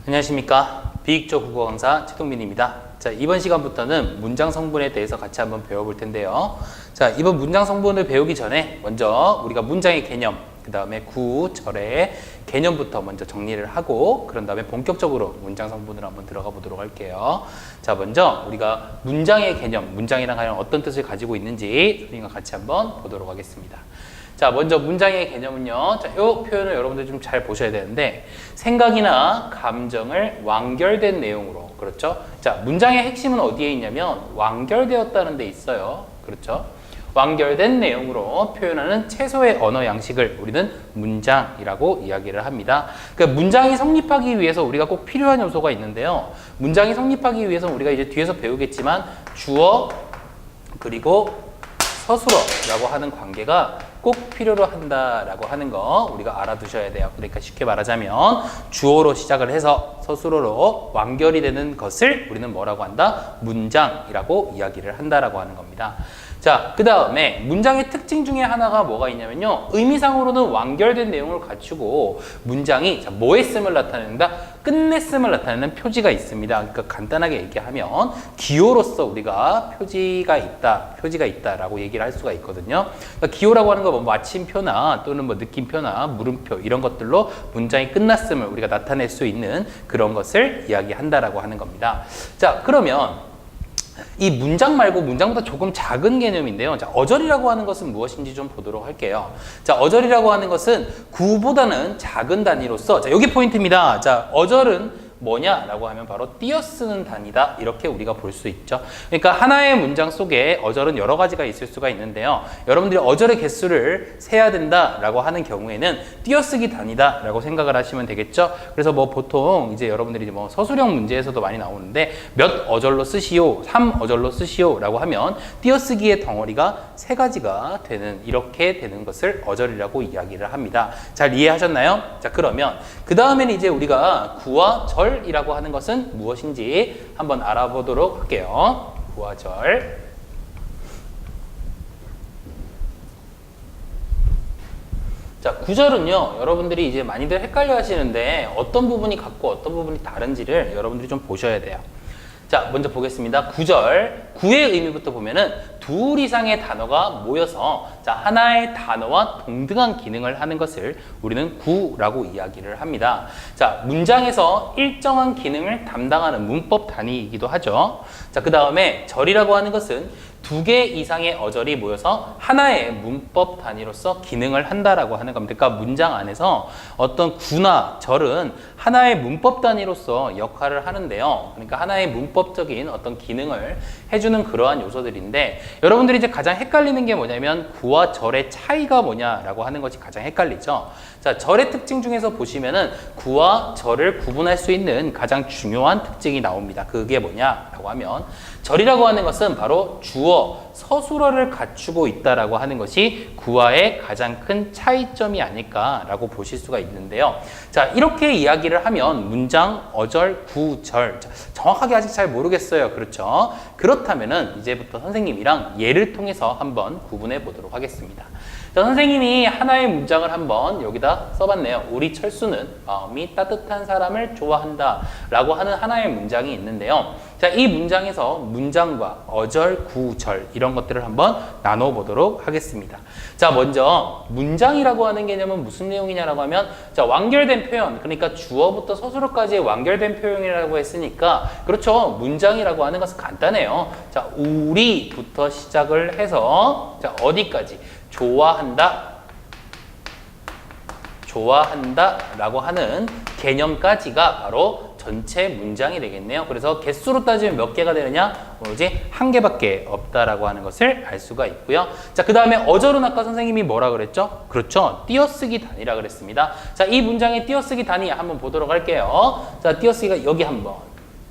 안녕하십니까. 비익조 국어 강사 최동민입니다. 자, 이번 시간부터는 문장 성분에 대해서 같이 한번 배워볼 텐데요. 자, 이번 문장 성분을 배우기 전에 먼저 우리가 문장의 개념, 그 다음에 구, 절의 개념부터 먼저 정리를 하고 그런 다음에 본격적으로 문장 성분으로 한번 들어가 보도록 할게요. 자, 먼저 우리가 문장의 개념, 문장이란 과연 어떤 뜻을 가지고 있는지 선생님과 같이 한번 보도록 하겠습니다. 자, 먼저 문장의 개념은요. 자, 이 표현을 여러분들 좀 잘 보셔야 되는데 생각이나 감정을 완결된 내용으로, 그렇죠? 자, 문장의 핵심은 어디에 있냐면 완결되었다는 데 있어요. 그렇죠? 완결된 내용으로 표현하는 최소의 언어 양식을 우리는 문장이라고 이야기를 합니다. 그러니까 문장이 성립하기 위해서 우리가 꼭 필요한 요소가 있는데요. 문장이 성립하기 위해서 우리가 이제 뒤에서 배우겠지만 주어 그리고 서술어라고 하는 관계가 꼭 필요로 한다라고 하는 거 우리가 알아두셔야 돼요. 그러니까 쉽게 말하자면 주어로 시작을 해서 서술어로 완결이 되는 것을 우리는 뭐라고 한다? 문장이라고 이야기를 한다라고 하는 겁니다. 자, 그 다음에 문장의 특징 중에 하나가 뭐가 있냐면요. 의미상으로는 완결된 내용을 갖추고 문장이 뭐 했음을 나타낸다? 끝냈음을 나타내는 표지가 있습니다. 그러니까 간단하게 얘기하면 기호로서 우리가 표지가 있다라고 얘기를 할 수가 있거든요. 그러니까 기호라고 하는 거 뭐 마침표나 또는 뭐 느낌표나 물음표 이런 것들로 문장이 끝났음을 우리가 나타낼 수 있는 그런 것을 이야기한다라고 하는 겁니다. 자, 그러면 이 문장 말고 문장보다 조금 작은 개념인데요. 자, 어절이라고 하는 것은 무엇인지 좀 보도록 할게요. 자, 어절이라고 하는 것은 구보다는 작은 단위로서, 자, 여기 포인트입니다. 자, 어절은 뭐냐라고 하면 바로 띄어쓰는 단위다, 이렇게 우리가 볼 수 있죠. 그러니까 하나의 문장 속에 어절은 여러 가지가 있을 수가 있는데요. 여러분들이 어절의 개수를 세야 된다라고 하는 경우에는 띄어쓰기 단위다라고 생각을 하시면 되겠죠. 그래서 뭐 보통 이제 여러분들이 뭐 서술형 문제에서도 많이 나오는데 몇 어절로 쓰시오, 3어절로 쓰시오라고 하면 띄어쓰기의 덩어리가 3가지가 되는, 이렇게 되는 것을 어절이라고 이야기를 합니다. 잘 이해하셨나요? 자, 그러면 그 다음에는 이제 우리가 구와 절이라고 하는 것은 무엇인지 한번 알아보도록 할게요. 구와 절. 자, 구절은요, 여러분들이 이제 많이들 헷갈려 하시는데 어떤 부분이 같고 어떤 부분이 다른지를 여러분들이 좀 보셔야 돼요. 자, 먼저 보겠습니다. 구절. 구의 의미부터 보면은 둘 이상의 단어가 모여서 자, 하나의 단어와 동등한 기능을 하는 것을 우리는 구라고 이야기를 합니다. 자, 문장에서 일정한 기능을 담당하는 문법 단위이기도 하죠. 자, 그 다음에 절이라고 하는 것은 2개 이상의 어절이 모여서 하나의 문법 단위로서 기능을 한다라고 하는 겁니다. 그러니까 문장 안에서 어떤 구나 절은 하나의 문법 단위로서 역할을 하는데요. 그러니까 하나의 문법적인 어떤 기능을 해주는 그러한 요소들인데, 여러분들이 이제 가장 헷갈리는 게 뭐냐면 구와 절의 차이가 뭐냐라고 하는 것이 가장 헷갈리죠. 자, 절의 특징 중에서 보시면은 구와 절을 구분할 수 있는 가장 중요한 특징이 나옵니다. 그게 뭐냐라고 하면 절이라고 하는 것은 바로 주어, 서술어를 갖추고 있다라고 하는 것이 구와의 가장 큰 차이점이 아닐까라고 보실 수가 있는데요. 자, 이렇게 이야기를 하면 문장, 어절, 구, 절, 정확하게 아직 잘 모르겠어요. 그렇죠? 그렇다면은 이제부터 선생님이랑 예를 통해서 한번 구분해 보도록 하겠습니다. 자, 선생님이 하나의 문장을 한번 여기다 써봤네요. 우리 철수는 마음이 따뜻한 사람을 좋아한다 라고 하는 하나의 문장이 있는데요. 자, 이 문장에서 문장과 어절, 구, 절 이런 것들을 한번 나눠보도록 하겠습니다. 자, 먼저 문장이라고 하는 개념은 무슨 내용이냐라고 하면, 자, 완결된 표현, 그러니까 주어부터 서술어까지의 완결된 표현이라고 했으니까, 그렇죠, 문장이라고 하는 것은 간단해요. 자, 우리부터 시작을 해서 자, 어디까지? 좋아한다 라고 하는 개념까지가 바로 전체 문장이 되겠네요. 그래서 개수로 따지면 몇 개가 되느냐? 오로지 1개밖에 없다라고 하는 것을 알 수가 있고요. 자, 그 다음에 어절은 아까 선생님이 뭐라 그랬죠? 그렇죠, 띄어쓰기 단위라 그랬습니다. 자, 이 문장의 띄어쓰기 단위 한번 보도록 할게요. 자, 띄어쓰기가 여기 한번,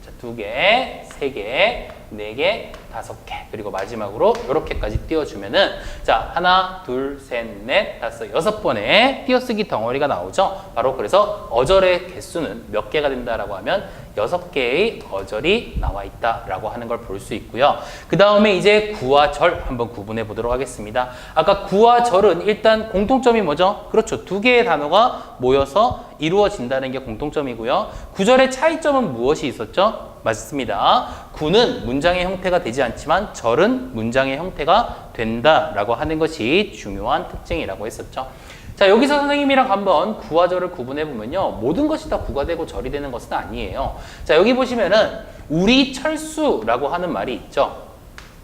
자, 2개, 3개, 4개, 5개, 그리고 마지막으로 이렇게까지 띄워주면은 자, 하나, 둘, 셋, 넷, 다섯, 6번의 띄어쓰기 덩어리가 나오죠. 바로 그래서 어절의 개수는 몇 개가 된다라고 하면 6개의 어절이 나와 있다라고 하는 걸 볼 수 있고요. 그 다음에 이제 구와 절 한번 구분해 보도록 하겠습니다. 아까 구와 절은 일단 공통점이 뭐죠? 그렇죠, 2개의 단어가 모여서 이루어진다는 게 공통점이고요. 구절의 차이점은 무엇이 있었죠? 맞습니다. 구는 문장의 형태가 되지 않지만 절은 문장의 형태가 된다라고 하는 것이 중요한 특징이라고 했었죠. 자, 여기서 선생님이랑 한번 구와 절을 구분해 보면요. 모든 것이 다 구가 되고 절이 되는 것은 아니에요. 자, 여기 보시면은 우리 철수라고 하는 말이 있죠.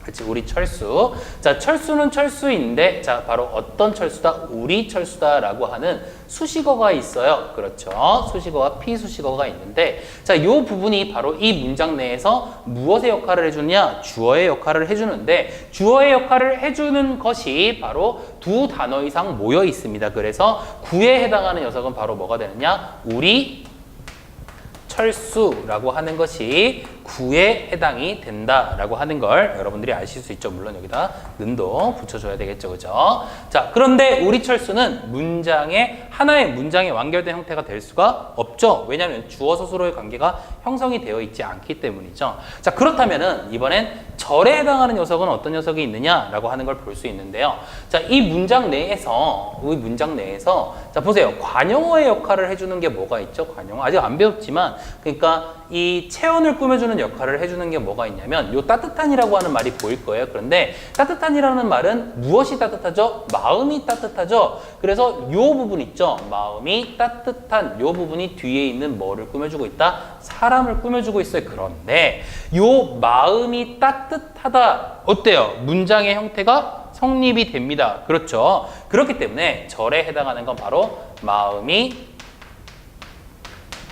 그렇지, 우리 철수. 자, 철수는 철수인데, 자, 바로 어떤 철수다? 우리 철수다라고 하는 수식어가 있어요. 그렇죠. 수식어와 피수식어가 있는데, 자, 이 부분이 바로 이 문장 내에서 무엇의 역할을 해주느냐? 주어의 역할을 해주는데, 주어의 역할을 해주는 것이 바로 두 단어 이상 모여 있습니다. 그래서 구에 해당하는 녀석은 바로 뭐가 되느냐? 우리 철수라고 하는 것이 구에 해당이 된다라고 하는 걸 여러분들이 아실 수 있죠. 물론 여기다 는도 붙여줘야 되겠죠. 그죠? 자, 그런데 우리 철수는 문장의 하나의 문장의 완결된 형태가 될 수가 없죠. 왜냐하면 주어 서술어의 관계가 형성이 되어 있지 않기 때문이죠. 자, 그렇다면은 이번엔 절에 해당하는 녀석은 어떤 녀석이 있느냐라고 하는 걸 볼 수 있는데요. 자, 이 문장 내에서 자, 보세요. 관용어의 역할을 해주는 게 뭐가 있죠? 관용어 아직 안 배웠지만, 그러니까 이 체온을 꾸며주는 역할을 해주는 게 뭐가 있냐면 요 따뜻한이라고 하는 말이 보일 거예요. 그런데 따뜻한이라는 말은 무엇이 따뜻하죠? 마음이 따뜻하죠. 그래서 요 부분 있죠? 마음이 따뜻한 요 부분이 뒤에 있는 뭐를 꾸며주고 있다? 사람을 꾸며주고 있어요. 그런데 요 마음이 따뜻하다 어때요? 문장의 형태가 성립이 됩니다. 그렇죠? 그렇기 때문에 절에 해당하는 건 바로 마음이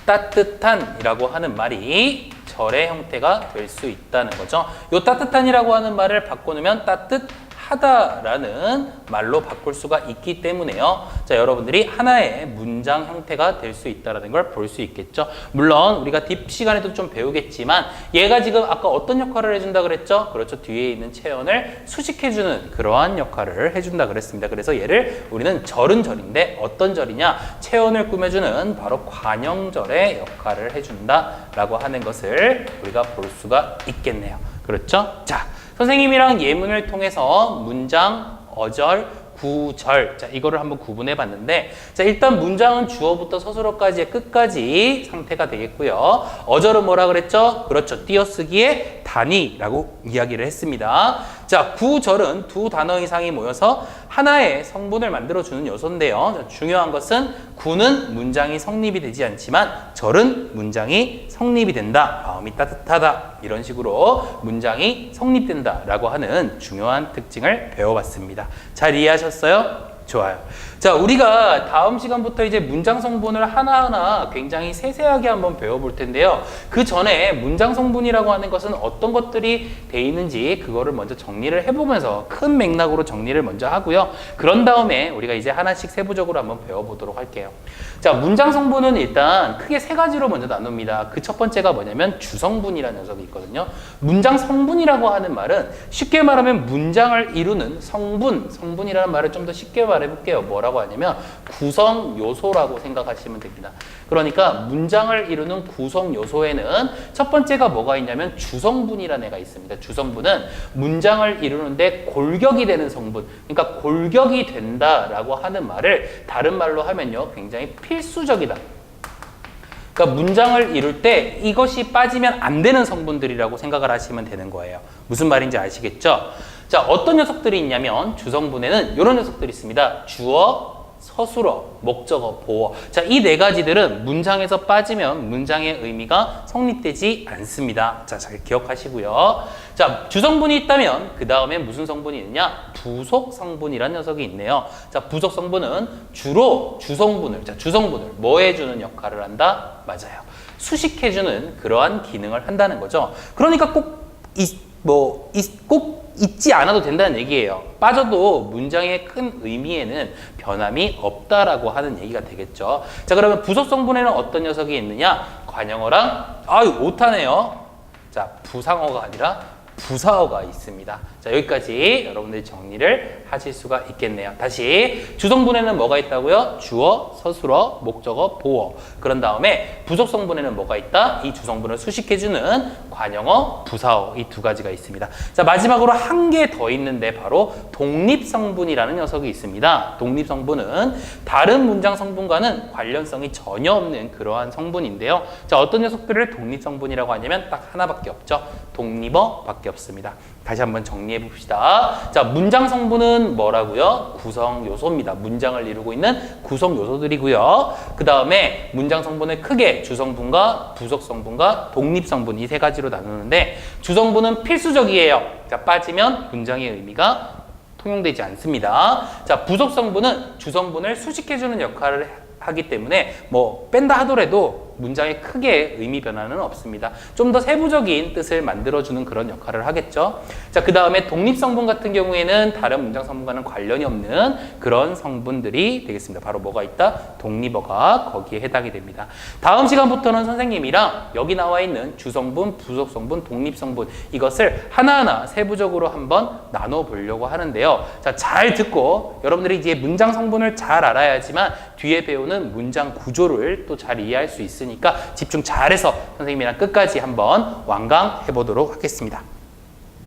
따뜻한이라고 하는 말이 절의 형태가 될 수 있다는 거죠. 요 따뜻한이라고 하는 말을 바꿔놓으면 따뜻하다라는 말로 바꿀 수가 있기 때문에요. 자, 여러분들이 하나의 문장 형태가 될 수 있다는 걸 볼 수 있겠죠. 물론 우리가 뒷 시간에도 좀 배우겠지만 얘가 지금 아까 어떤 역할을 해준다 그랬죠? 그렇죠. 뒤에 있는 체온을 수식해주는 그러한 역할을 해준다 그랬습니다. 그래서 얘를 우리는 절은 절인데 어떤 절이냐? 체온을 꾸며주는 바로 관형절의 역할을 해준다라고 하는 것을 우리가 볼 수가 있겠네요. 그렇죠? 자, 선생님이랑 예문을 통해서 문장, 어절, 구절, 자, 이거를 한번 구분해 봤는데, 자, 일단 문장은 주어부터 서술어까지의 끝까지 상태가 되겠고요. 어절은 뭐라 그랬죠? 그렇죠. 띄어쓰기의 단위라고 이야기를 했습니다. 자, 구절은 두 단어 이상이 모여서 하나의 성분을 만들어주는 요소인데요. 자, 중요한 것은 구는 문장이 성립이 되지 않지만 절은 문장이 성립이 된다. 마음이 따뜻하다. 이런 식으로 문장이 성립된다라고 하는 중요한 특징을 배워봤습니다. 잘 이해하셨어요? 좋아요. 자, 우리가 다음 시간부터 이제 문장 성분을 하나하나 굉장히 세세하게 한번 배워볼 텐데요. 그 전에 문장 성분이라고 하는 것은 어떤 것들이 돼 있는지 그거를 먼저 정리를 해보면서 큰 맥락으로 정리를 먼저 하고요. 그런 다음에 우리가 이제 하나씩 세부적으로 한번 배워보도록 할게요. 자, 문장 성분은 일단 크게 세 가지로 먼저 나눕니다. 그 첫 번째가 뭐냐면 주성분이라는 녀석이 있거든요. 문장 성분이라고 하는 말은 쉽게 말하면 문장을 이루는 성분이라는 말을 좀 더 쉽게 말해볼게요. 뭐라고 하냐면 구성 요소라고 생각하시면 됩니다. 그러니까 문장을 이루는 구성 요소에는 첫 번째가 뭐가 있냐면 주성분이라는 애가 있습니다. 주성분은 문장을 이루는데 골격이 되는 성분, 그러니까 골격이 된다라고 하는 말을 다른 말로 하면요, 굉장히 필수적이다. 그러니까 문장을 이룰 때 이것이 빠지면 안 되는 성분들이라고 생각을 하시면 되는 거예요. 무슨 말인지 아시겠죠? 자, 어떤 녀석들이 있냐면 주성분에는 이런 녀석들이 있습니다. 주어, 서술어, 목적어, 보어. 자, 이 네 가지들은 문장에서 빠지면 문장의 의미가 성립되지 않습니다. 자, 잘 기억하시고요. 자, 주성분이 있다면 그 다음에 무슨 성분이 있느냐? 부속 성분이라는 녀석이 있네요. 자, 부속 성분은 주로 주성분을 뭐 해주는 역할을 한다? 맞아요. 수식해주는 그러한 기능을 한다는 거죠. 그러니까 꼭 잊지 않아도 된다는 얘기예요. 빠져도 문장의 큰 의미에는 변함이 없다라고 하는 얘기가 되겠죠. 자, 그러면 부속 성분에는 어떤 녀석이 있느냐? 관형어랑, 오타네요. 자, 부상어가 아니라 부사어가 있습니다. 자, 여기까지 여러분들이 정리를 하실 수가 있겠네요. 다시 주성분에는 뭐가 있다고요? 주어, 서술어, 목적어, 보어. 그런 다음에 부속성분에는 뭐가 있다? 이 주성분을 수식해주는 관형어, 부사어 이 두 가지가 있습니다. 자, 마지막으로 한 개 더 있는데 바로 독립성분이라는 녀석이 있습니다. 독립성분은 다른 문장 성분과는 관련성이 전혀 없는 그러한 성분인데요. 자, 어떤 녀석들을 독립성분이라고 하냐면 딱 하나밖에 없죠. 독립어밖에 없습니다. 다시 한번 정리해 봅시다. 자, 문장 성분은 뭐라고요? 구성 요소입니다. 문장을 이루고 있는 구성 요소들이고요. 그 다음에 문장 성분을 크게 주성분과 부속성분과 독립성분 이 세 가지로 나누는데 주성분은 필수적이에요. 자, 빠지면 문장의 의미가 통용되지 않습니다. 자, 부속성분은 주성분을 수식해주는 역할을 하기 때문에 뭐 뺀다 하더라도 문장에 크게 의미 변화는 없습니다. 좀 더 세부적인 뜻을 만들어주는 그런 역할을 하겠죠. 자, 그 다음에 독립성분 같은 경우에는 다른 문장 성분과는 관련이 없는 그런 성분들이 되겠습니다. 바로 뭐가 있다? 독립어가 거기에 해당이 됩니다. 다음 시간부터는 선생님이랑 여기 나와 있는 주성분, 부속성분, 독립성분 이것을 하나하나 세부적으로 한번 나눠보려고 하는데요. 자, 잘 듣고 여러분들이 이제 문장 성분을 잘 알아야지만 뒤에 배우는 문장 구조를 또 잘 이해할 수 있으니까 집중 잘해서 선생님이랑 끝까지 한번 완강해 보도록 하겠습니다.